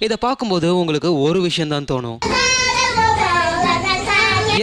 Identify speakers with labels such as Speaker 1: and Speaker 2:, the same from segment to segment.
Speaker 1: இதை பார்க்கும்போது உங்களுக்கு ஒரு விஷயம் தான் தோணும்.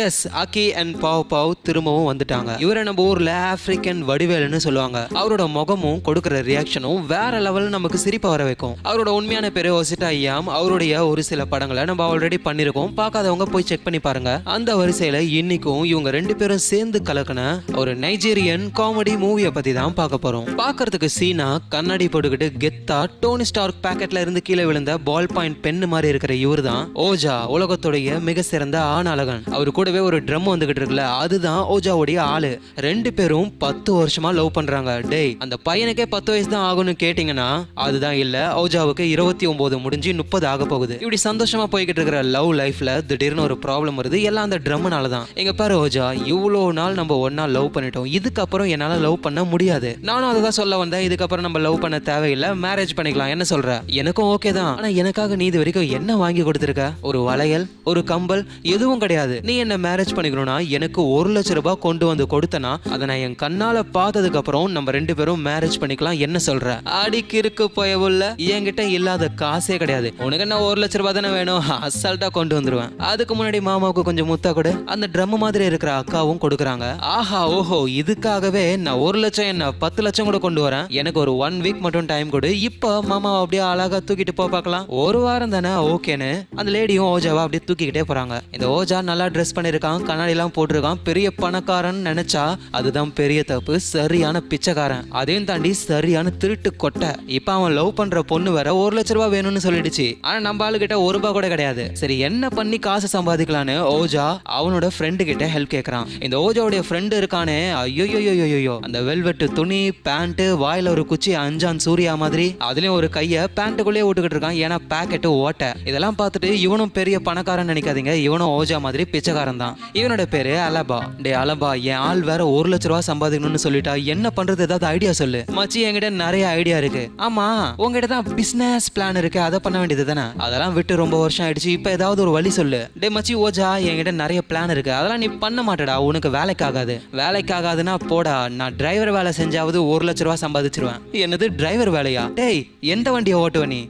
Speaker 1: எஸ், அக்கி அண்ட் பாவ் பாவ் திரும்பவும் வந்துட்டாங்க. இவரை நம்ம ஊர்ல ஆப்பிரிக்கன் வடிவேலுன்னு சொல்லுவாங்க. அவரோட முகமும் கொடுக்கிற ரியாக்ஷனும் வேற லெவல் நமக்கு சிரிப்பா வர வைக்கும். அவரோட உண்மையான பேரு ஒசிட்டா ஐயாம். அவருடைய ஒரு சில படங்களை நம்ம ஆல்ரெடி பண்ணிருக்கோம். பார்க்காதவங்க போய் செக் பண்ணி பாருங்க. அந்த வரிசையில இன்னைக்கும் இவங்க ரெண்டு பேரும் சேர்ந்து கலக்கின ஒரு நைஜீரியன் காமெடி மூவியை பத்தி தான் பார்க்க போறோம். பார்க்கறதுக்கு சீனா கண்ணாடி போட்டுக்கிட்டு கெத்தா டோனி ஸ்டார்க் பாக்கெட்ல இருந்து கீழே விழுந்த பால் பாயிண்ட் பென்னு மாதிரி இருக்கிற இவர் தான் ஓஜா, உலகத்துடைய மிக சிறந்த ஆணழகன். அவரு கூடவே ஒரு ட்ரம் வந்துகிட்டு இருக்குல்ல, அதுதான் ஓஜாவுடைய ஆளு. ரெண்டு பேரும் 10 வருஷமா லவ் பண்றாங்க. டேய், அந்த பையனுக்கே 10 வயசு தான் ஆகும்னு கேட்டீங்கன்னா அதுதான் இல்ல. ஓஜாவுக்கு 29 முடிஞ்சு 30 ஆக போகுது. இப்படி சந்தோஷமா போய்கிட்டு இருக்கிற லவ் லைஃப்ல திடீர்னு ஒரு ப்ராப்ளம் வருது. எல்லாம் அந்த ட்ரம்னால தான். எங்க பாரு ஓஜா, இவ்வளோ நாள் நம்ம ஒன்னா லவ் பண்ணிட்டோம். இதுக்கப்புறம் என்னால லவ் பண்ண முடியாது. நானும் அதுதான் சொல்ல வந்தேன். இதுக்கப்புறம் நம்ம லவ் பண்ண தேவையில்லை, மேரேஜ் பண்ணிக்கலாம். என்ன சொல்ற? எனக்கும் ஓகே தான். ஆனா எனக்காக நீ இது வரைக்கும் என்ன வாங்கி கொடுத்துருக்க? ஒரு வளையல், ஒரு கம்பல், எதுவும் கிடையாது. நீ என்ன மேரேஜ் பண்ணிக்கணும்னா எனக்கு 1 லட்சம் ரூபாய் கொண்டு வந்து கொடுத்தனா அதை நான் என் கண்ணால பார்த்ததுக்கு அப்புறம் நம்ம ரெண்டு பேரும் மேரேஜ் பண்ணிக்கலாம். என்ன சொல்ற? அடிக்கு இருக்கு போயவுள்ள என்கிட்ட இல்லாத காசே கிடையாது. உனக்கு என்ன 1 லட்சம் ரூபாய் தானே வேணும்? அசால்ட்டா கொண்டு வந்துருவேன். அதுக்கு முன்னாடி மாமாவுக்கு கொஞ்சம் முத்தா கொடு. அந்த ட்ரம் மாதிரி இருக்கிற அக்காவும் கொடுக்குறாங்க. ஆஹா ஓஹோ, இதுக்காகவே நான் 1 லட்சம் என்ன 10 லட்சம் கூட கொண்டு வரேன். எனக்கு ஒரு 1 வீக் மட்டும் டைம் கொடு. இப்ப மாமாவை அப்படியே அழகா தூக்கிட்டு பார்க்கலாம். ஒரு வாரம் தானே ஓகேன்னு அந்த லேடியும் ஓஜாவா அப்படியே தூக்கிக்கிட்டே போறாங்க. இந்த ஓஜா நல்லா ட்ரெஸ் பண்ணிருக்கான், கண்ணாடி எல்லாம் போட்டிருக்கான், பெரிய பணக்காரன் நினைச்சா அதுதான் பெரிய தப்பு. சரியான பிச்சைக்காரன், அதையும் தாண்டி சரியான திருட்டு கொட்டை. இப்ப அவன் லவ் பண்ற பொண்ணு வேற 1 லட்சம் ரூபாய் வேணும்னு சொல்லிடுச்சு. ஆனா நம்ம ஆளு கிட்ட 1 ரூபாய் கூட கிடையாது. சரி, என்ன பண்ணி காசு சம்பாதிக்கலான்னு ஓஜா அவனோட ஃப்ரெண்டு கிட்ட ஹெல்ப் கேட்கறான். இந்த ஓஜாவுடைய ஃப்ரெண்டு இருக்கானே, ஐயோ, அந்த வெல்வெட் துணி, பேண்ட், வாயில ஒரு குச்சி, அஞ்சான் சூர்யா மாதிரி, அதுலயும் ஒரு கைய பேண்ட்டுக்குள்ளே விட்டுக்கிட்டு இருக்கான். ஏன்னா பேக்கெட்டு ஓட்ட. இதெல்லாம் பார்த்துட்டு இவனும் பெரிய பணக்காரன் நினைக்காதீங்க. இவனும் ஓஜா மாதிரி பிச்சைக்காரன் தான். இவனோட பேரு அலபா. டே அலபா, என் ஆள் வேற 1 லட்சம் ரூபாய் சம்பாதிக்கணும்னு சொல்லிட்டா என்ன பண்றது? ஏதாவது ஐடியா சொல்லு. மச்சி, என்கிட்ட நிறைய ஐடியா இருக்கு. ஆமா, உங்ககிட்ட தான் பிசினஸ் பிளான் இருக்கு, அதை பண்ண வேண்டியது தானே? அதெல்லாம் விட்டு ரொம்ப வருஷம் ஆயிடுச்சு. இப்ப ஏதாவது ஒரு வழி சொல்லு. டே மச்சி ஓஜா, என்கிட்ட நிறைய பிளான் இருக்கு, அதெல்லாம் நீ பண்ண மாட்டடா. உனக்கு வேலைக்காகாது. வேலைக்காகாதுன்னா போடா. நான் டிரைவர் வேலை செஞ்சாவது 1 லட்சம் ரூபாய் சம்பாதிச்சிருவேன். என்னது டிரைவர் வேலையா? டேய், எந்த வண்டியை ஓட்டுவ நீ?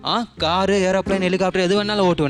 Speaker 1: காரு, ஏரோப்ளைன், ஹெலிகாப்டர் எது வேணாலும் ஓட்டுவேன்.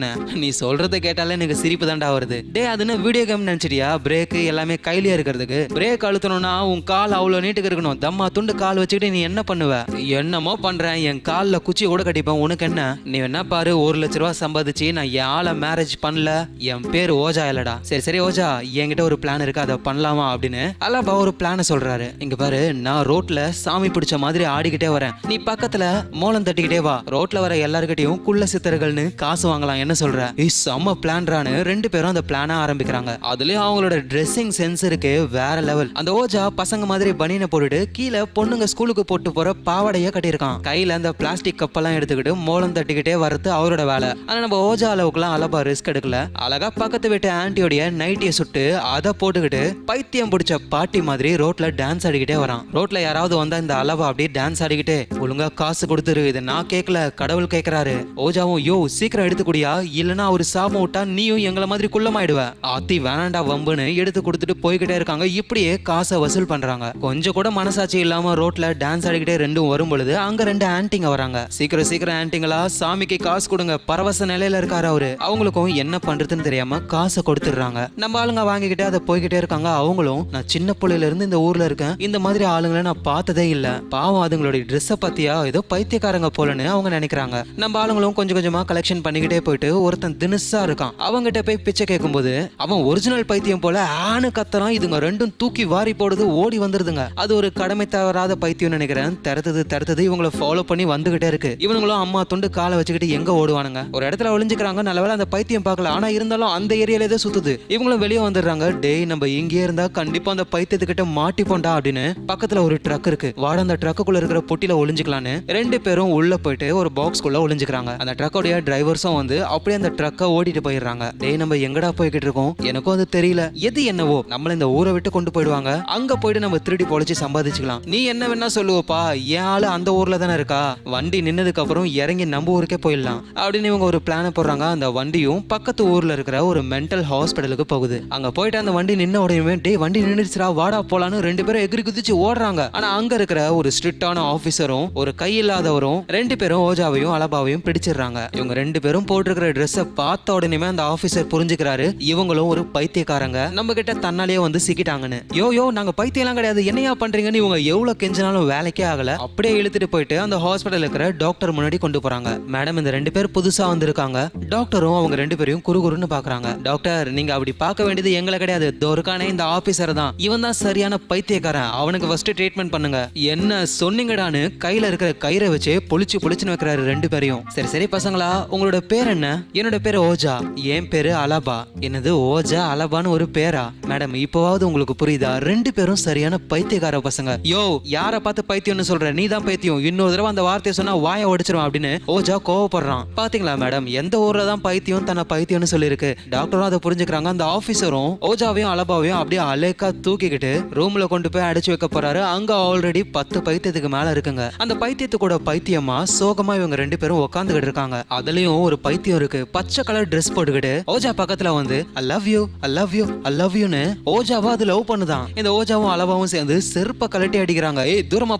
Speaker 1: நீ சொல்றதை கேட்டாலே எனக்கு சிரிப்பு தாண்டா வருது. டே, அதுன்னு வீடியோ கேம் நினைச்சிட்டியா? பிரேக் எல்லாமே கையிலே இருக்கிறதுக்கு. பிரேக் அழுத்தணும்னா உன் கால் அவ்வளவு நீட்டுக்கு இருக்கணும். தம்மா துண்டு கால் வச்சுக்கிட்டு நீ என்ன பண்ணுவ? என்னமோ பண்றேன், என் கால்ல குச்சி கூட கட்டிப்பேன். உனக்கு என்ன? நீ என்ன பாரு, 1 லட்சம் ரூபாய் சம்பாதிச்சு நான் என் ஆளை மேரேஜ் பண்ணல. என் பேர் ஓஜா இல்லடா. சரி ஓஜா, என்கிட்ட ஒரு பிளான் இருக்கு, அதை பண்ணலாமா அப்படின்னு அலபா ஒரு பிளான சொல்றாரு. இங்க பாரு, நான் ரோட்ல சாமி பிடிச்ச மாதிரி ஆடிக்கிட்டே வரேன். நீ பக்கத்துல மோளம் தட்டிக்கிட்டே வா. ரோட்ல வர எல்லார்கிட்டையும் குள்ள சித்தர்கள்னு காசு வாங்கலாம். என்ன சொல்ற? செம்ம பிளான்றான்னு ரெண்டு பேரும் அந்த பிளான ஆரம்பிக்கிறாங்க. அதுலயும் அவங்களோட ட்ரெஸ்ஸிங் சென்ஸ் இருக்கு வேற லெவல். அந்த ஓஜா பசங்க மாதிரி பனியனை போட்டுட்டு கீழே பொண்ணுங்க ஸ்கூலுக்கு போட்டு போற பாவாடைய கட்டியிருக்கான். கையில அந்த பிளாஸ்டிக் கப்பெல்லாம் எடுத்துக்கிட்டு மோளம் தட்டிக்கிட்டே வரது அவரோட வேலை. ஆனா நம்ம ஓஜா அளவுக்குலாம் அலபா ரிஸ்க் எடுக்கல. அழகா பக்கத்து வீட்டு ஆன்டியோடைய நைட்டிய சுட்டு அதை போட்டுக்கிட்டு பைத்தியம் பிடிச்ச பாட்டி மாதிரி ரோட்ல டான்ஸ் ஆடிக்கிட்டே வரான். ரோட்ல யாராவது வந்தா இந்த அலபா அப்படியே டான்ஸ் ஆடிக்கிட்டே, ஒழுங்கா காசு கொடுத்துரு, இதை நான் கேட்கல கடவுள் கேட்கிறாரு. ஓஜாவும், யோ சீக்கிரம் எடுத்துக்கூடியா, இல்லைன்னா ஒரு சாபம் விட்டா நீயும் எங்களை மாதிரி குள்ளமாயிடுவ. ஆத்தி வேணாண்டா வம்புன்னு எடுத்து கொடுத்துட்டு போய்கிட்டே இருக்காங்க. இப்படியே காசை வசூல் பண்றாங்க. கொஞ்சம் கூட மனசாட்சி இல்லாம ரோட்ல டான்ஸ் ஆடிக்கிட்டே ரெண்டும் வரும் பொழுது அங்க 2 ஆன்டிங்க வராங்க. சீக்கிரம் ஆன்டிங்களா, சாமிக்கு காசு கொடுங்க. பரவச நிலையில இருக்காரு அவரு. அவங்களுக்கும் என்ன பண்றதுன்னு தெரியாம காசை கொடுத்துடுறாங்க. நம்ம ஆளுங்க வாங்கிக்கிட்டே அதை போய்கிட்டே இருக்காங்க. அவங்களும், நான் சின்ன பிள்ளையில இருந்து இந்த ஊர்ல இருக்கேன், இந்த மாதிரி ஆளுங்களை நான் பார்த்ததே இல்ல. பாவம், அதுங்களுடைய ட்ரெஸ்ஸை பத்தியா ஏதோ பைத்தியக்காரங்க போலன்னு அவங்க நினைக்கிறாங்க. நம்ம ஆளுங்களும் கொஞ்சம் கொஞ்சமா கலெக்ஷன் பண்ணிக்கிட்டே போயிட்டு ஒருத்தன் தினுசா இருக்கான். அவங்கிட்ட போய் பிச்சை கேட்கும் போது அவன் ஒரிஜினல் பைத்தியம் போல ஆணு கத்துறான். இதுங்க ரெண்டும் தூக்கி வாரி போடுது, ஓடி வந்துருதுங்க. அது ஒரு கடமை தவறாத பைத்தியம் நினைக்கிறேன். தடுத்தது இவங்களை ஃபாலோ பண்ணி வந்துகிட்டே இருக்கு. இவனுங்களும் அம்மா துண்டு காலை வச்சுக்கிட்டு எங்க ஓடுவானுங்க? ஒரு இடத்துல ஒளிஞ்சுக்கிறாங்க. நல்லவேளை அந்த பைத்தியம் பார்க்கல. ஆனா இருந்தாலும் அந்த ஏரியால ஏதோ சுத்துது. இவங்களும் வெளியே வந்துடுறாங்க. டேய், நம்ம இங்கே இருந்தா கண்டிப்பா அந்த பைத்தியத்துக்கிட்ட மாட்டிப்போண்டா அப்படின்னு பக்கத்துல ஒரு ட்ரக் இருக்கு. வாட அந்த ட்ரக்குள்ள இருக்கிற பொட்டில ஒளிஞ்சுக்கலான்னு 2 பேரும் உள்ள போயிட்டு ஒரு பாக்ஸ்குள்ள ஒளிஞ்சுக்கிறாங்க. அந்த ட்ரக்கோடைய டிரைவர்ஸும் வந்து அப்படியே அந்த ட்ரக்கை ஓடிட்டு போயிடுறாங்க. டேய், நம்ம எங்கடா போய்கிட்டு இருக்கோம்? எனக்கும் அது தெரியல. எது என்னவோ நம்மள இந்த ஊரை விட்டு கொண்டு போயிடுவாங்க, அங்க போயிட்டு நம்ம திருடி பொழைச்சு சம்பாதிச்சுக்கலாம். நீ என்ன வேணா சொல்லுவப்பா, என் ஆளு அந்த ஊர்ல தானே இருக்கா, வண்டி நின்னதுக்கு அப்புறம் இறங்கி நம்ம ஊருக்கே போயிடலாம் அப்படின்னு இவங்க ஒரு பிளான போடுறாங்க. அந்த வண்டியும் பக்கத்து ஊர்ல இருக்கிற ஒரு மென்டல் ஹாஸ்பிட்டலுக்கு போகுது. அங்க போயிட்டு அந்த வண்டி நின்ன உடனே டே வண்டி நின்னுச்சுடா வாடா போலான்னு 2 பேரும் எகிரி குதிச்சு ஓடுறாங்க. ஆனா அங்க இருக்கிற ஒரு ஸ்ட்ரிக்டான ஆபீசரும் ஒரு கை இல்லாதவரும் 2 பேரும் ஓஜாவையும் அலபாவையும் பிடிச்சிடுறாங்க. இவங்க 2 பேரும் போட்டிருக்கிற ட்ரெஸ்ஸை பார்த்த உடனே அந்த ஆபீசர் புரிஞ்சுக்கிறாரு இவங்களும் ஒரு பைத்தியக்காரங்க, நம்ம கிட்ட தன்னாலேயே வந்து சிக்கிட்டாங்கன்னு. யோ நாங்க பைத்தியம்லாம் கிடையாது, என்னையா பண்றீங்கன்னு இவங்க எவ்வளவு கெஞ்சினாலும் வேலைக்கே ஆகல. அப்படியே இழுத்துட்டு போயிட்டு அந்த ஹாஸ்பிட்டல் இருக்கிற டாக்டர் முன்னாடி கொண்டு போறாங்க. மேடம் இந்த 2 பேர் புதுசா வந்திருக்காங்க. டாக்டரும் அவங்க 2 பேரையும் குறுகுறுன்னு பாக்குறாங்க. டாக்டர் நீங்க அப்படி பார்க்க வேண்டியது எங்களை கிடையாது, தோருக்கானே இந்த ஆபீசர் தான், இவன் தான் சரியான பைத்தியக்காரன், அவனுக்கு ஃபர்ஸ்ட் ட்ரீட்மெண்ட் பண்ணுங்க. என்ன சொன்னீங்கடான்னு கையில இருக்கிற கயிறை வச்சு பொளிச்சுன்னு வைக்கிறாரு 2 பேரையும். சரி பசங்களா, உங்களோட பேர் என்ன? என்னோட பேரு ஓஜா. என் பேரு அலபா. என்னது ஓஜா அலபான்னு ஒரு பேரா? மேடம் இப்போவாவது உங்களுக்கு புரியுதா? 2 பேரும் சரியான பைத்தியக்கார பசங்க. யோ யார பார்த்து பைத்தியம்னு சொல்ற? நீ தான் பைத்தியம், இன்னொரு தடவை அந்த வார்த்தையை சொன்னா வாயை உடைச்சிரும் அப்படின்னு ஓஜா கோவப்படுறான். பாத்தீங்களா மேடம், எந்த ஊர்ல தான் பைத்தியம் தன்னை பைத்தியம்னு சொல்லிருக்கு. டாக்டரும் அதை புரிஞ்சுக்கிறாங்க. அந்த ஆபீசரும் ஓஜாவையும் அலபாவையும் அப்படியே அலேக்கா தூக்கிக்கிட்டு ரூம்ல கொண்டு போய் அடைச்சு வைக்க போறாரு. அங்க ஆல்ரெடி 10 பைத்தியத்துக்கு மேல இருக்குங்க. அந்த பைத்தியத்துக்கூட பைத்தியமா சோகமா இவங்க 2 பேரும் உட்காந்துக்கிட்டு இருக்காங்க. அதுலயும் ஒரு பைத்தியம் இருக்கு, பச்சை கலர் ட்ரெஸ் போட்டுக்கிட்டு ஓஜா பக்கத்துல வந்து I love you I love you I love யூன்னு ஓஜாவா அது லவ் பண்ணுதான். இந்த ஓஜாவும் அலபாவும் சேர்ந்து செருப்ப கலட்டி அடிக்கிறாங்க. ஏய் தூரமா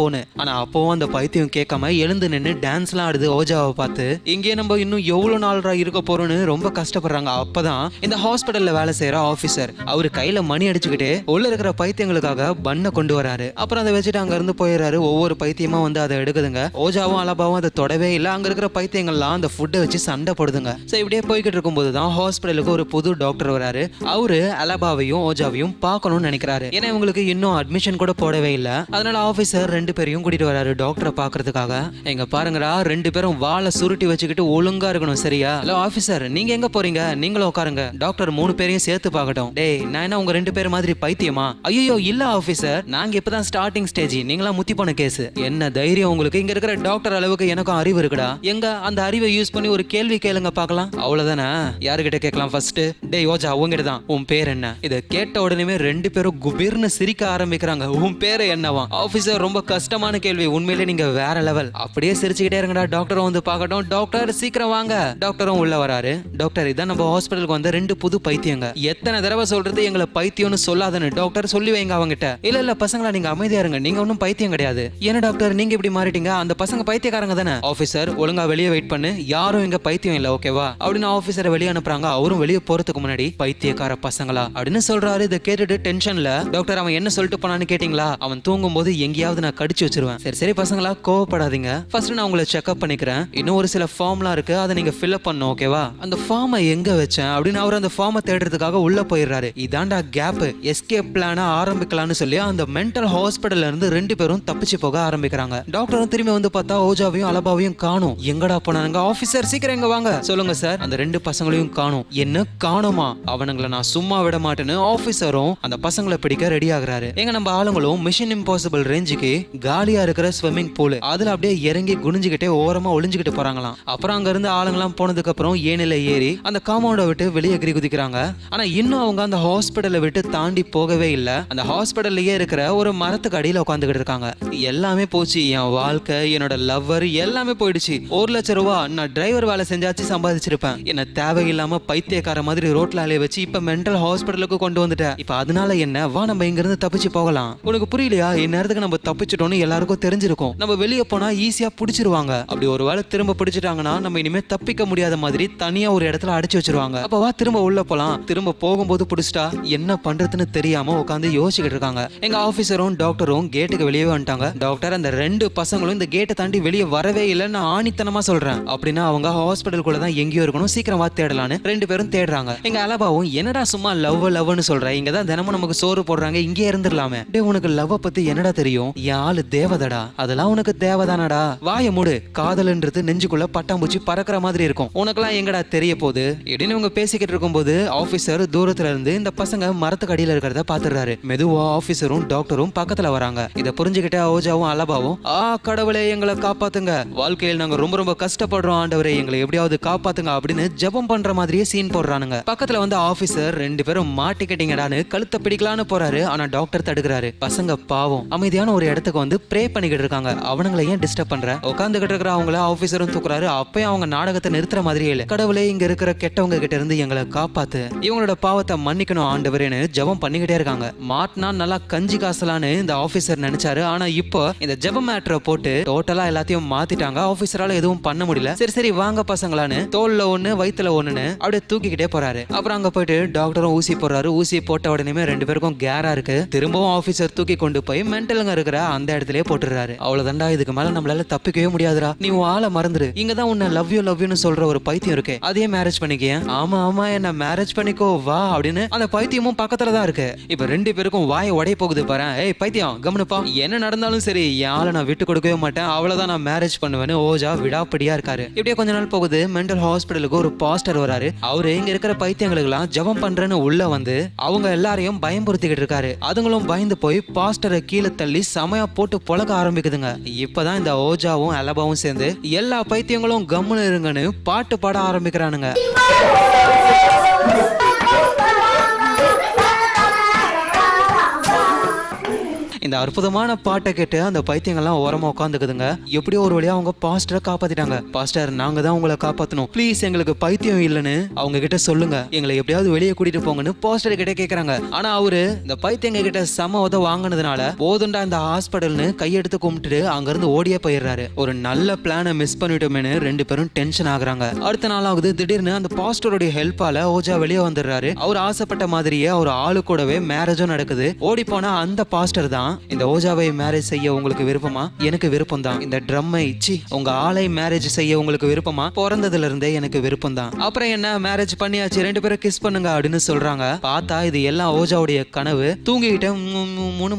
Speaker 1: போன்னு. ஆனா அப்பவும் அந்த பைத்தியம் கேட்காம எழுந்து நின்னு டான்ஸ் எல்லாம் ஆடுது. ஓஜாவை பார்த்து இங்கே நம்ம இன்னும் எவ்வளவு நாளா இருக்க போறோம்னு ரொம்ப கஷ்டப்படுறாங்க. அப்பதான் இந்த ஹாஸ்பிட்டல்ல வேலை செய்யற ஆபீசர் அவரு கையில மணி அடிச்சுக்கிட்டு உள்ள இருக்கிற பைத்தியங்களுக்காக பண்ண கொண்டு வராரு. அப்புறம் அதை வச்சுட்டு அங்க இருந்து போயிடுறாரு. ஒவ்வொரு பைத்தியமா வந்து அதை எடுக்குதுங்க. ஓஜாவும் அலபாவும் அதை தொடவே இல்லை. அங்க இருக்கிற பைத்தியங்கள்லாம் அந்த ஃபுட்டை வச்சு சண்டை போடுதுங்க. இப்படியே போய்கிட்டு இருக்கும்போது தான் ஹாஸ்பிட்டலுக்கு ஒரு புது டாக்டர் வராரு. அவரு அலபாவையும் ஓஜாவையும் பார்க்கணும்னு நினைக்கிறாரு. ஏன்னா இவங்களுக்கு இன்னும் அட்மிஷன் கூட போடவே இல்லை. அதனால ஆபீசர் 2 பேரையும் கூட்டிட்டு வராரு டாக்டரை பாக்குறதுக்காக. எங்க பாருங்கடா 2 பேரும் வாழை சுருட்டி வச்சுக்கிட்டு ஒழுங்கா இருக்கணும் சரியா? ஹலோ ஆபீசர் நீங்க எங்க போறீங்க? நீங்களும் உட்காருங்க, டாக்டர் 3 பேரையும் சேர்த்து பார்க்கட்டும். டேய் நான் என்ன உங்க 2 பேர் மாதிரி பைத்தியமா? ஐயோ இல்ல ஆபீசர், நாங்க இப்பதான் ஸ்டார்டிங் ஸ்டேஜ், நீங்களா முத்தி போன கேஸ். என்ன தைரியம் உங்களுக்கு? இங்க இருக்கிற டாக்டர் அளவுக்கு எனக்கும் அறிவு இருக்குடா. எங்க அந்த அறிவை யூஸ் பண்ணி ஒரு கேள்வி கேளுங்க பார்க்கலாம். அவ்வளவுதானே? யாருகிட்ட கேட்கலாம் ஃபர்ஸ்ட்? டேய் ஓஜா உங்ககிட்ட தான். உன் பேர் என்ன? இதை கேட்ட உடனே 2 பேரும் குபீர்னு சிரிக்க ஆரம்பிக்கிறாங்க. உன் பேரு என்னவா? ஆபீசர் ரொம்ப கஷ்டமான கேள்வி, உண்மையிலே நீங்க வேற லெவல். அப்படியே சிரிச்சுக்கிட்டே இருங்கடா, டாக்டரும் வந்து பார்க்கட்டும். டாக்டர் சீக்கிரம் வாங்க. டாக்டரும் உள்ள வராரு. டாக்டர் இதான் நம்ம ஹாஸ்பிட்டலுக்கு வந்த 2 புது பைத்தியங்க. எத்தனை தடவை சொல்றது எங்களை பைத்தியம்னு சொல்லாதன்னு? டாக்டர் சொல்லி வைங்க அவங்கிட்ட. இல்ல பசங்களா நீங்க அமைதியா இருங்க, நீங்க ஒன்னும் பைத்தியம் கிடையாது. என்ன டாக்டர் நீங்க இப்படி மாறிட்டீங்க? அந்த பசங்க பைத்தியக்காரங்க தானே? ஆபீசர் ஒழுங்கா வெளியே வெயிட் பண்ணு, யாரும் இங்க பைத்தியம் இல்ல ஓகேவா அப்படின்னு ஆபீசரை வெளியே அனுப்புறாங்க. அவரும் வெளியே போறதுக்கு முன்னாடி பைத்தியக்கார பசங்களா அப்படின்னு சொல்றாரு. இதை கேட்டுட்டு டென்ஷன்ல டாக்டர் அவன் என்ன சொல்லிட்டு போனான்னு கேட்டீங்களா? அவன் தூங்கும் போது எங்கேயாவது நான் கடிச்சு வச்சிருவேன். சரி பசங்களா கோவப்படாதீங்க, ஃபர்ஸ்ட் நான் உங்களை செக்அப் பண்ணிக்கிறேன். இன்னும் ஒரு சில ஃபார்ம்லாம் இருக்கு, அதை நீங்க ஃபில் அப் பண்ணணும் ஓகேவா? அந்த ஃபார்மை எங்க வச்சேன் அப்படின்னு அவர் அந்த ஃபார்மை தேடுறதுக்காக உள்ள போயிடுறாரு. இதாண்டா கேப், எஸ்கேப் பிளான ஆரம்பிக்கலாம்னு சொல்லி அந்த மென்டல் ஹாஸ்பிட்டல்ல இருந்து 2 பேரும் தப்பிச்சு போக ஆரம்பிக்கிறாங்க. டாக்டரும் திரும்பி வந்து பார்த்தா ஓஜாவையும் அலபாவையும் காணும். எங்கடா போனாங்க? ஆபீசர் சீக்கிரம் எங்க வாங்க. சொல்லுங்க சார், அந்த 2 பசங்களையும் காணும். என்ன காணுமா? அவனுங்களை நான் சும்மா விட மாட்டேன்னு ஆபீசரும் அந்த பசங்களை பிடிக்க ரெடி ஆகுறாரு. எங்க நம்ம ஆளுங்களும் மிஷன் இம்பாசிபிள் ரேஞ்சுக்கு காலியா இருக்கிற ஸ்விம்மிங் பூல் அதுல அப்படியே இறங்கி குனிஞ்சுக்கிட்டே ஓரமா ஒளிஞ்சுக்கிட்டு போறாங்களாம். அப்புறம் அங்க இருந்து ஆளுங்கெல்லாம் போனதுக்கு அப்புறம் ஏனில ஏறி அந்த காம்பவுண்ட விட்டு வெளியே எகிரி குதிக்கிறாங்க. ஆனா இன்னும் அவங்க அந்த ஹாஸ்பிட்டலை விட்டு தாண்டி போகவே இல்லை. அந்த ஹாஸ்பிட்டல்லயே இருக்கிற ஒரு மரத்துக்கு அடியில உட்காந்துக்கிட்டு இருக்காங்க. எல்லாமே போச்சு, என் வாழ்க்கை, என்னோட லவ்வர் எல்லாமே போயிடுச்சு. 1 லட்சம் ரூபாய் நான் டிரைவர் வேலை செஞ்சாச்சு சம்பாதிச்சிருப்பேன். என்ன தேவையில்லாம பைத்தியக்கார மாதிரி ரோட்ல அலைய வச்சு இப்ப மென்டல் ஹாஸ்பிட்டலுக்கு கொண்டு வந்துட்டேன். இப்ப அதனால என்ன, வா நம்ம இங்க இருந்து தப்பிச்சு போகலாம். உனக்கு புரியலையா? இந்நேரத்துக்கு நம்ம தப்பிச்சிட்டோம்னு எல்லாருக்கும் தெரிஞ்சிருக்கும். நம்ம வெளியே போனா ஈஸியா பிடிச்சிருவாங்க. அப்படி ஒரு வேளை திரும்ப பிடிச்சிட்டாங்கன்னா நம்ம இனிமே தப்பிக்க முடியாத மாதிரி தனியா ஒரு இடத்துல அடைச்சு வச்சிருவாங்க. அப்ப வா திரும்ப உள்ள போலாம். திரும்ப போகும்போது பிடிச்சிட்டா என்ன பண்றதுன்னு தெரியாம உட்காந்து யோசிச்சுட்டு இருக்காங்க. எங்க ஆபீசரும் டாக்டரும் கேட்டுக்கு வெளியே வந்துட்டாங்க. டாக்டர் அந்த 2 பசங்களும் இந்த கேட்டை தாண்டி வெளியே வரவே இல்லை, நான் ஆணித்தனமா சொல்றேன். அப்படின்னா அவங்க ஹாஸ்பிட்டலுக்குள்ள தான் எங்கேயோ இருக்கணும், சீக்கிரம் வா தேடலான்னு 2 பேரும் தேடுறாங்க. எங்க அலபாவும் என்னடா சும்மா லவ்னு சொல்ற, இங்கதான் தினமும் நமக்கு சோறு போடுறாங்க, இங்கே இருந்துடலாமே. டே உனக்கு லவ் பத்தி என்னடா தெரியும்? என் ஆளு தேவதடா, அதெல்லாம் உனக்கு தேவதானடா. வாய மூடு, காதல்ன்றது நெஞ்சுக்குள்ள பட்டாம்பூச்சி பறக்கிற மாதிரி இருக்கும், உனக்கெல்லாம் எங்கடா தெரிய போகுது இப்படின்னு இவங்க பேசிக்கிட்டு இருக்கும்போது ஆபீசர் தூரத்துல இருந்து இந்த பசங்க மரத்துக்கு அடியில இருக்கிறத பாத்துறாரு. மெதுவா ஆபீசரும் டாக்டரும் பக்கத்துல வராங்க. இதை புரிஞ்சுக்கிட்ட ஓஜாவும் அலபாவும் கடவுளே எங்களை காப்பாத்துங்க, வாழ்க்கையில் நாங்க ரொம்ப ரொம்ப கஷ்டப்படுறோம், ஆண்டவரே எங்களை எப்படியாவது காப்பாத்துங்க அப்படின்னு ஜெபம் பண்ற மாதிரியே சீன் போடுறானுங்க. பக்கத்துல பக்கத்துல வந்து ஆபீசர் ரெண்டு பேரும் மாட்டிக்கிட்டீங்கடான்னு கழுத்தை பிடிக்கலான்னு போறாரு. ஆனா டாக்டர் தடுக்கிறாரு. பசங்க பாவம் அமைதியான ஒரு இடத்துக்கு வந்து ப்ரே பண்ணிக்கிட்டு இருக்காங்க. அவனுங்களை ஏன் டிஸ்டர்ப் பண்ற? உட்காந்துக்கிட்டு இருக்கிற அவங்கள ஆபீசரும் தூக்குறாரு. அப்பயும் அவங்க நாடகத்தை நிறுத்துற மாதிரியே இல்ல. கடவுளே இங்க இருக்கிற கெட்டவங்க கிட்ட இருந்து எங்களை காப்பாத்து, இவங்களோட பாவத்தை மன்னிக்கணும் ஆண்டவரேன்னு ஜெபம் பண்ணிக்கிட்டே இருக்காங்க. மாட்டினா நல்லா கஞ்சி காசலான்னு இந்த ஆபீசர் நினைச்சாரு. ஆனா இப்போ இந்த ஜெப மேட்டரை போட்டு டோட்டலா எல்லாத்தையும் மாத்திட்டாங்க. ஆபீசரால எதுவும் பண்ண முடியல. சரி சரி வாங்க பசங்களான்னு தோல்ல ஒண்ணு வயித்துல ஒண்ணுன்னு அப்படியே தூக்கிக்கிட்டே போறாரு. அப்புறம் அங்க போயிட்டு டாக்டரும் ஊசி போடுறாரு. ஊசி போட்ட உடனே ரெண்டு பேருக்கும் கேரா இருக்கு. திரும்பவும் ஆபீசர் தூக்கி கொண்டு போய் மென்டலுங்க இருக்கிற அந்த இடத்துலயே போட்டுறாரு. அவ்வளவுதான்டா, இதுக்கு மேல நம்மளால தப்பிக்கவே முடியாதுடா, நீ ஆளை மறந்துரு. இங்கதான் உன்னை லவ் யூன்னு சொல்ற ஒரு பைத்தியம் இருக்கு, அதே மேரேஜ் பண்ணிக்க. ஆமா ஆமா என்ன மேரேஜ் பண்ணிக்கோ வா அப்படின்னு அந்த பைத்தியமும் பக்கத்துல தான் இருக்கு. இப்ப ரெண்டு பேருக்கும் வாயை உடைய போகுது பாரு. ஏய் பைத்தியம் கவனிப்பா, என்ன நடந்தாலும் சரி என் ஆளை நான் விட்டு கொடுக்கவே மாட்டேன், அவ்வளவுதான் நான் மேரேஜ் பண்ணுவேன்னு ஓஜா விடாப்படியா இருக்காரு. இப்படியே கொஞ்ச நாள் போகுது. மென்டல் ஹாஸ்பிட்டலுக்கு ஒரு பாஸ்டர் வராரு. அவரு இங்க இருக்கிற பைத்தியங்களுக்கு எல்லாம் ஜெபம் பண்றேன்னு உள்ள வந்து அவங்க எல்லாரையும் பயம்படுத்திக்கிட்டு இருக்காரு. அதுங்களும் பயந்து போய் பாஸ்டரை கீழே தள்ளி சமயா போட்டு பொழக்க ஆரம்பிக்குதுங்க. இப்பதான் இந்த ஓஜாவும் அலபாவும் சேர்ந்து எல்லா பைத்தியங்களும் கம்முன்னு இருங்கன்னு பாட்டு பாட ஆரம்பிக்கிறானுங்க. இந்த அற்புதமான பாட்டை கேட்டு அந்த பைத்தியங்கள்லாம் ஓரமா உட்காந்துக்குதுங்க. எப்படியோ ஒரு வழியா அவங்க பாஸ்டரை காப்பாத்திட்டாங்க. பாஸ்டர் நாங்க தான் உங்களை காப்பாத்தணும், ப்ளீஸ் எங்களுக்கு பைத்தியம் இல்லைன்னு அவங்க கிட்ட சொல்லுங்க, எங்களை எப்படியாவது வெளியே கூட்டிட்டு போங்கன்னு பாஸ்டர் கிட்ட கேக்குறாங்க. ஆனா அவரு இந்த பைத்தியங்க கிட்ட சம உத வாங்கினதுனால போதுண்டா இந்த ஹாஸ்பிட்டல்னு கையெடுத்து கும்பிட்டு அங்க இருந்து ஓடியே போயிடுறாரு. ஒரு நல்ல பிளானை மிஸ் பண்ணிட்டோமேனு ரெண்டு பேரும் டென்ஷன் ஆகுறாங்க. அடுத்த நாள் ஆகுது. திடீர்னு அந்த பாஸ்டருடைய ஹெல்ப்பால ஓஜா வெளியே வந்துடுறாரு. அவர் ஆசைப்பட்ட மாதிரியே அவர் ஆளு கூடவே மேரேஜும் நடக்குது. ஓடி போனா அந்த பாஸ்டர் தான், இந்த ஓஜாவை மேரேஜ் செய்ய உங்களுக்கு விருப்பமா? எனக்கு விருப்பம் தான். இந்த ட்ரம்மை உங்க ஆளை மேரேஜ் செய்ய உங்களுக்கு விருப்பமா? பிறந்ததுல இருந்தே எனக்கு விருப்பம் தான். அப்புறம் என்ன மேரேஜ் பண்ணியாச்சு, ரெண்டு பேரும் கிஸ் பண்ணுங்க அப்படின்னு சொல்றாங்க. பார்த்தா இது எல்லாம் ஓஜாவுடைய கனவு. தூங்கிக்கிட்ட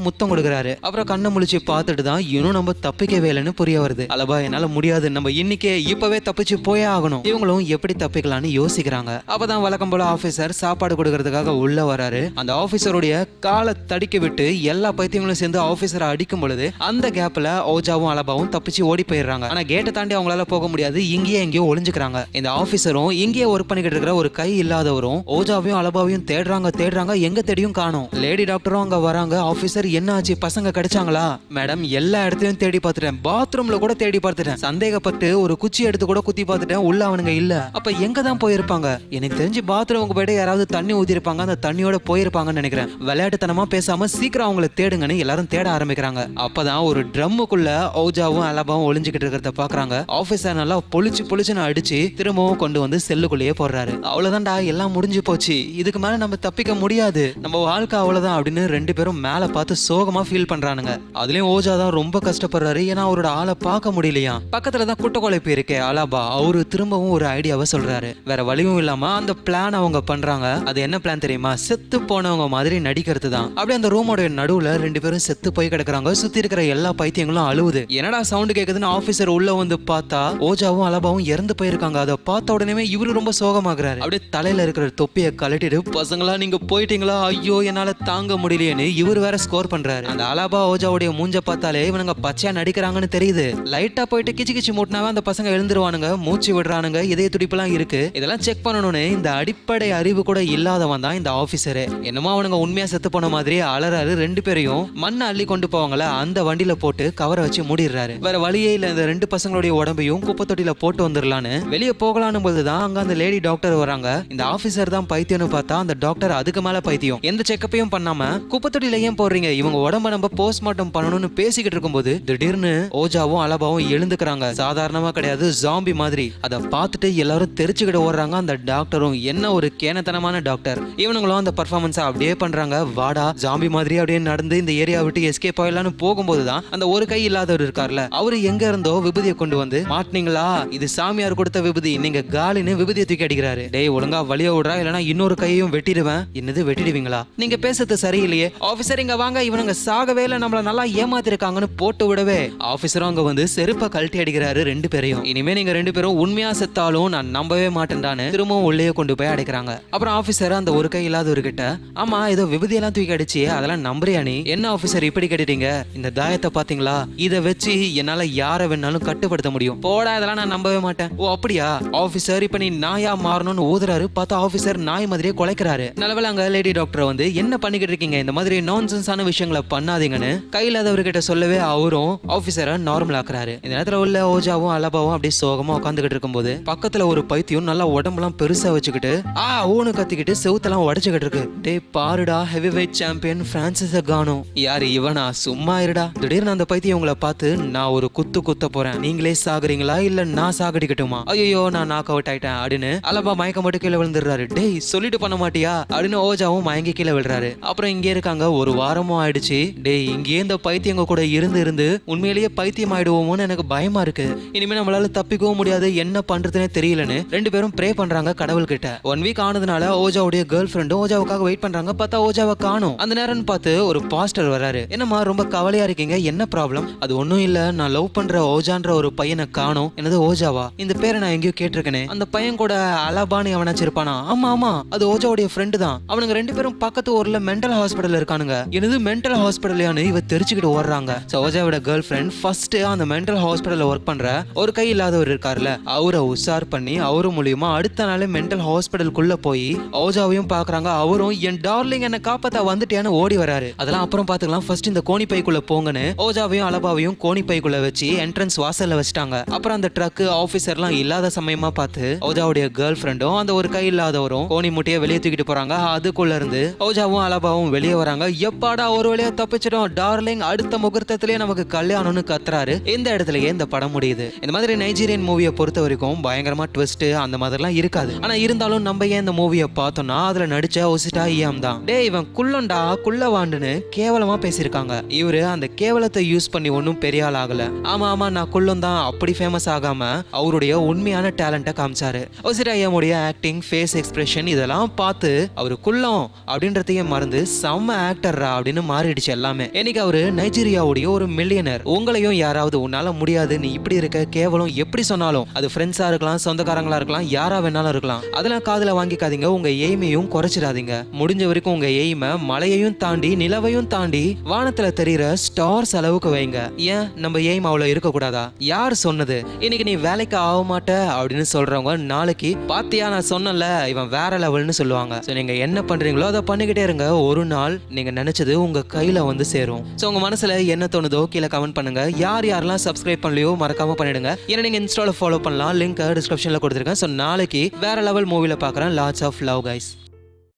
Speaker 1: முத்தம் கொடுக்குறாரு. அப்புறம் கண்ணை முழிச்சு பார்த்துட்டு தான் இன்னும் நம்ம தப்பிக்கவே இல்லைன்னு புரிய வருது. அலபா என்னால முடியாது, நம்ம இன்னைக்கே இப்பவே தப்பிச்சு போயே ஆகணும். இவங்களும் எப்படி தப்பிக்கலாம்னு யோசிக்கிறாங்க. அப்பதான் வழக்கம் போல ஆபீசர் சாப்பாடு கொடுக்கறதுக்காக உள்ள வராரு. அந்த ஆபீசருடைய காலை தடிக்க விட்டு எல்லா பைத்தியங்களும் சேர்ந்து ஆபீசரை அடிக்கும் பொழுது அந்த கேப்ல ஓஜாவும் அலபாவும் தப்பிச்சு ஓடி போயிடுறாங்க. ஆனா கேட்டை தாண்டி அவங்களால போக முடியாது. இங்கேயே எங்கேயோ ஒளிஞ்சுக்கிறாங்க. இந்த ஆபீசரும் இங்கேயே ஒர்க் பண்ணிக்கிட்டு இருக்கிற ஒரு கை இல்லாதவரும் ஓஜாவையும் அலபாவையும் தேடுறாங்க. எங்க தேடியும் காணோம். லேடி டாக்டரும் அங்க வராங்க. ஆபீசர் என்ன ஆச்சு, பசங்க கிடைச்சாங்களா? மேடம் எல்லா இடத்தையும் தேடி பார்த்துட்டேன், பாத்ரூம்ல கூட தேடி பார்த்துட்டேன், சந்தேகப்பட்டு ஒரு குச்சி எடுத்து கூட குத்தி பார்த்துட்டேன், உள்ள அவனுங்க இல்ல. அப்ப எங்க தான் போயிருப்பாங்க? எனக்கு தெரிஞ்சு பாத்ரூமுக்கு போயிட்டு யாராவது தண்ணி ஊத்திருப்பாங்க, அந்த தண்ணியோட போயிருப்பாங்கன்னு நினைக்கிறேன். விளையாட்டுத்தனமா பேசாம சீக்கிரம் அவங்களை தேடுங்கன்னு எல்லாரும் தேட ஆரம்பிக்கிறாங்க. அப்பதான் ஒரு ட்ரம்முக்குள்ள ஓஜாவும் அலபாவும் ஒளிஞ்சுக்கிட்டு இருக்கிறத பாக்குறாங்க. ஆபீசர் நல்லா பொழிச்சுன்னு அடிச்சு திரும்பவும் கொண்டு வந்து செல்லுக்குள்ளேயே போடுறாரு. அவ்வளவுதான்டா, எல்லாம் முடிஞ்சு போச்சு, இதுக்கு மேல நம்ம தப்பிக்க முடியாது, நம்ம வாழ்க்கை அவ்வளவுதான் அப்படின்னு ரெண்டு பேரும் மேல பார்த்து சோகமா ஃபீல் பண்றானுங்க. அதுலயும் ஓஜா தான் ரொம்ப கஷ்டப்படுறாரு. ஏன்னா அவரோட ஆளை பார்க்க முடியலையா. பக்கத்துலதான் குட்டக்கொலைப்பு இருக்கே அலபா, அவரு திரும்பவும் ஒரு ஐடியாவை சொல்றாரு. வேற வழியும் இல்லாம அந்த பிளான் அவங்க பண்றாங்க. அது என்ன பிளான் தெரியுமா? செத்து போனவங்க மாதிரி நடிக்கிறது தான். அப்படியே அந்த ரூமோட நடுவுல ரெண்டு பேரும் செத்து போய் கிடக்குறாங்க. சுத்தி இருக்கிற எல்லா பைத்தியங்களும் அழுவுது. என்னடா சவுண்ட் கேக்குதுன்னு ஆபீசர் உள்ள வந்து பார்த்தா ஓஜாவும் அலபாவும் இறந்து போயிருக்காங்க. அதை பார்த்த உடனே இவரு ரொம்ப சோகமாகறாரு. அப்படியே தலையில இருக்கிற தொப்பியை கழட்டிட்டு, பசங்களா நீங்க போயிட்டீங்களா, ஐயோ என்னால தாங்க முடியலையேன்னு இவர் வேற ஸ்கோர் பண்றாரு. அந்த அலபா ஓஜாவுடைய மூஞ்ச பார்த்தாலே இவனுங்க பச்சையா நடிக்கிறாங்கன்னு தெரியுது. லைட்டா போயிட்டு கிச்சு மூட்டினாவே அந்த பசங்க எழுந்துருவானுங்க, மூச்சு விடுறானுங்க, இதய துடிப்புலாம் இருக்கு. இதெல்லாம் செக் பண்ணணும்னு இந்த அடிப்படை அறிவு கூட இல்லாதவன் தான் இந்த ஆபீசரு. என்னமோ அவனுங்க உண்மையா செத்து போன மாதிரி அலறாரு. ரெண்டு பேரையும் மண்ணை அள்ளி கொண்டு போவாங்கள அந்த வண்டியில போட்டு கவரை வச்சு மூடிடுறாரு. வேற வழியே இல்ல, இந்த ரெண்டு பசங்களுடைய உடம்பையும் குப்பை தொட்டில போட்டு வந்துடலான்னு வெளியே போகலான்னு போதுதான் அங்க அந்த லேடி டாக்டர் வராங்க. இந்த ஆபீசர் தான் பைத்தியம்னு பார்த்தா அந்த டாக்டர் அதுக்கு மேல பைத்தியம். எந்த செக்கப்பையும் பண்ணாம குப்பை தொட்டில ஏன் போடுறீங்க, இவங்க உடம்ப நம்ம போஸ்ட்மார்ட்டம் பண்ணணும்னு பேசிக்கிட்டு இருக்கும்போது திடீர்னு ஓஜாவும் அலபாவும் எழுந்துக்கிறாங்க. சாதாரணமா கிடையாது, ஜாம்பி மாதிரி. அதை பார்த்துட்டு எல்லாரும் தெரிச்சுக்கிட்டு ஓடுறாங்க. அந்த டாக்டரும் என்ன ஒரு கேனத்தனமான டாக்டர். இவனுங்களும் அந்த பர்ஃபார்மன்ஸை அப்படியே பண்றாங்க. வாடா ஜாம்பி மாதிரி அப்படியே நடந்து இந்த ஏரியா விட்டு எஸ்கேப் ஆயிடலான்னு போகும்போதுதான் அந்த ஒரு கை இல்லாதவர் இருக்கார்ல, அவரு எங்க இருந்தோ விபூதியை கொண்டு வந்து, மாட்டினீங்களா இது சாமியார் கொடுத்த விபூதி, நீங்க காலின்னு விபூதியை தூக்கி அடிக்கிறாரு. டேய் ஒழுங்கா வழிய விடுறா, இல்லனா இன்னொரு கையையும் வெட்டிடுவேன். என்னது வெட்டிடுவீங்களா, நீங்க பேசுறது சரியில்லையே. ஆபீசர் இங்க வாங்க, இவனுங்க சாகவே இல்ல, நம்மள நல்லா ஏமாத்திருக்காங்கன்னு போட்டு விடவே ஆபீசரும் அங்க வந்து செருப்பை கழட்டி அடிக்கிறாரு ரெண்டு பேரையும். இனிமே நீங்க ரெண்டு பேரும் உண்மையா செத்தாலும் நான் நம்பவே மாட்டேன்டான்னு திரும்பவும் உள்ளே கொண்டு போய் அடைக்கிறாங்க. அப்புறம் ஆபீசர் அந்த ஒரு கை இல்லாதவர்கிட்ட, ஆமா ஏதோ விபூதியெல்லாம் தூக்கி அடிச்சு அதெல்லாம் நம்புறியா நீ? என்ன ஆபீசர் ஆபீசர் இப்படி கேட்டுட்டீங்க, இந்த தாயத்தை பாத்தீங்களா, இதை வச்சு என்னால யாரை வேணாலும் கட்டுப்படுத்த முடியும். போடா, இதெல்லாம் நான் நம்பவே மாட்டேன். ஓ அப்படியா ஆபீசர், இப்ப நீ நாயா மாறணும்னு ஊதுறாரு. பார்த்தா ஆபீசர் நாய் மாதிரியே குலைக்கிறாரு. நல்லவேளை அங்க லேடி டாக்டர் வந்து என்ன பண்ணிக்கிட்டு இருக்கீங்க, இந்த மாதிரி நான்சென்ஸான விஷயங்களை பண்ணாதீங்கன்னு கையில்லாதவர்கிட்ட சொல்லவே அவரும் ஆபீசரை நார்மல் ஆக்குறாரு. இந்த நேரத்துல உள்ள ஓஜாவும் அலபாவும் அப்படியே சோகமா உட்காந்துக்கிட்டு இருக்கும்போது பக்கத்துல ஒரு பைத்தியம் நல்லா உடம்பெல்லாம் பெருசா வச்சுக்கிட்டு ஊனு கத்திக்கிட்டு செவுத்தெல்லாம் உடைச்சுக்கிட்டு இருக்கு. டே பாருடா, ஹெவி வெயிட் சாம்பியன் பிரான்சிஸ் கானோ. யாரு இவனா, சும்மா இருடா. திடீர்னு அந்த பைத்தியம் உங்களை பார்த்து, நான் ஒரு குத்த போறேன், நீங்களே சாகுறீங்களா இல்ல நான் சாகடிக்கட்டுமா? ஐயோ நான் நாக் அவுட் ஆயிட்டேன் அப்படின்னு அலபா மயக்க மட்டும் கீழே விழுந்துடுறாரு. டேய் சொல்லிட்டு பண்ண மாட்டியா அப்படின்னு ஓஜாவும் மயங்கி கீழே விழுறாரு. அப்புறம் இங்கே இருக்காங்க, ஒரு வாரமும் ஆயிடுச்சு. டேய் இங்கே இந்த பைத்தியங்க கூட இருந்து உண்மையிலேயே பைத்தியம் ஆயிடுவோமோன்னு எனக்கு பயமா இருக்கு. இனிமே நம்மளால தப்பிக்கவும் முடியாது, என்ன பண்றதுன்னே தெரியலன்னு ரெண்டு பேரும் ப்ரே பண்றாங்க கடவுள் கிட்ட. 1 வீக் ஆனதுனால ஓஜாவுடைய கேர்ள் ஃப்ரெண்டும் ஓஜாவுக்காக வெயிட் பண்றாங்க. பார்த்தா ஓஜாவை காணோம். அந்த நேரம் பார்த்து ஒரு பாஸ்டர் வராரு. என்னமா ரொம்ப கவலையா இருக்கீங்க, என்ன ப்ராப்ளம்? அது ஒண்ணும் இல்ல, நான் லவ் பண்ற ஓஜான்ற ஒரு பையனை காணோம். என்னது ஓஜாவா? இந்த பேரை நான் எங்கேயோ கேட்டிருக்கேனே. அந்த பையன் கூட அலபானி அவனாச்சு இருப்பானா? ஆமா அது ஓஜாவுடைய ஃப்ரெண்டு தான். அவனுங்க ரெண்டு பேரும் பக்கத்து ஊர்ல மென்டல் ஹாஸ்பிடல்ல இருக்கானுங்க. என்னது மென்டல் ஹாஸ்பிடல்லையானு இவ தெரிச்சுக்கிட்டு ஓடுறாங்க. ஓஜாவோட கேர்ள் ஃப்ரெண்ட் ஃபர்ஸ்ட் அந்த மென்டல் ஹாஸ்பிடல்ல ஒர்க் பண்ற ஒரு கை இல்லாதவர் இருக்காருல்ல, அவரை உஷார் பண்ணி அவரு மூலியமா அடுத்த நாளே மென்டல் ஹாஸ்பிடலுக்குள்ள போய் ஓஜாவையும் பாக்குறாங்க. அவரும் என் டார்லிங் என்ன காப்பாத்த வந்துட்டியான்னு ஓடி வராரு. அதெல்லாம் அப்புறம் பாத்துக்கலாம். ஃபர்ஸ்ட் இந்த கோணி பைக்குள்ள போங்கன்னு ஓஜாவையும் அலபாவையும் கோணி பைக்குள்ள வச்சு என்ட்ரன்ஸ் வாசல்ல வச்சிட்டாங்க. அப்புறம் அந்த ட்ரக் ஆபீசர்லாம் இல்லாத சமயமா பார்த்து ஓஜாவுடைய கேர்ள் ஃப்ரெண்டும் அந்த ஒரு கை இல்லாதவரும் கோணி முட்டையை வெளியே தூக்கிட்டு போறாங்க. அதுக்குள்ள இருந்து ஓஜாவும் அலபாவும் வெளியே வராங்க. எப்பாடா ஒரு வழியா தப்பிச்சிடும் டார்லிங், அடுத்த முகூர்த்தத்திலேயே நமக்கு கல்யாணம்னு கத்துறாரு. இந்த இடத்துலயே இந்த படம் முடியுது. இந்த மாதிரி நைஜீரியன் மூவியை பொறுத்த வரைக்கும் பயங்கரமா ட்விஸ்ட் அந்த மாதிரிலாம் இருக்காது. ஆனா இருந்தாலும் நம்ம ஏன் இந்த மூவியை பார்த்தோம்னா அதுல நடிச்ச ஒசிட்டா ஐயாம் தான். டே இவன் குள்ளண்டா குள்ளவாண்டுன்னு கேவலமா பேசியிருக்காங்க. இவரு அந்த கேவலத்தை யூஸ் பண்ணி ஒன்னும் பெரிய ஆள் ஆகல. ஆமா நான் குள்ளம் தான் அப்படி ஃபேமஸ் ஆகாம அவருடைய உண்மையான டேலண்ட்டை காமிச்சாரு. ஒசிட்டா ஐயாமுடைய ஆக்டிங், ஃபேஸ் எக்ஸ்பிரஷன் இதெல்லாம் பார்த்து அவரு குள்ளம் அப்படின்றதையே மறந்து செம்ம ஆக்டர்ரா அப்படின்னு மாறிடுச்சு எல்லாமே. இன்னைக்கு அவரு நைஜீரியாவுடைய ஒரு மில்லியனர். உங்களையும் யாராவது உன்னால முடியாது, நீ இப்படி இருக்க, கேவலம் எப்படி சொன்னாலும் அது ஃப்ரெண்ட்ஸா இருக்கலாம், சொந்தக்காரங்களா இருக்கலாம், யாரா வேணாலும் இருக்கலாம், அதெல்லாம் காதுல வாங்கிக்காதீங்க. உங்க எய்மையும் குறைச்சிடாதீங்க. முடிஞ்ச வரைக்கும் உங்க எய்மை மலையையும் தாண்டி நிலவையும் தாண்டி வானத்துல தெரியுற ஸ்டார்ஸ் அளவுக்கு வைங்க. ஏன் நம்ம எய்ம் அவ்வளவு இருக்க கூடாதா? யார் சொன்னது? இன்னைக்கு நீ வேலைக்கு ஆக மாட்ட அப்படின்னு சொல்றவங்க நாளைக்கு பாத்தியா நான் சொன்னல இவன் வேற லெவல்னு சொல்லுவாங்க. சோ நீங்க என்ன பண்றீங்களோ அதை பண்ணிக்கிட்டே இருங்க. ஒரு நாள் நீங்க நினைச்சது உங்க கையில வந்து சேரும். சோ உங்க மனசுல என்ன தோணுதோ கீழே கமெண்ட் பண்ணுங்க. யாரெல்லாம் சப்ஸ்கிரைப் பண்ணலையோ மறக்காம பண்ணிடுங்க. ஏன்னா நீங்க இன்ஸ்டால ஃபாலோ பண்ணலாம், லிங்க் டிஸ்கிரிப்ஷன்ல கொடுத்துருக்கேன். சோ நாளைக்கு வேற லெவல் மூவில பார்க்கறேன். Lots of love guys.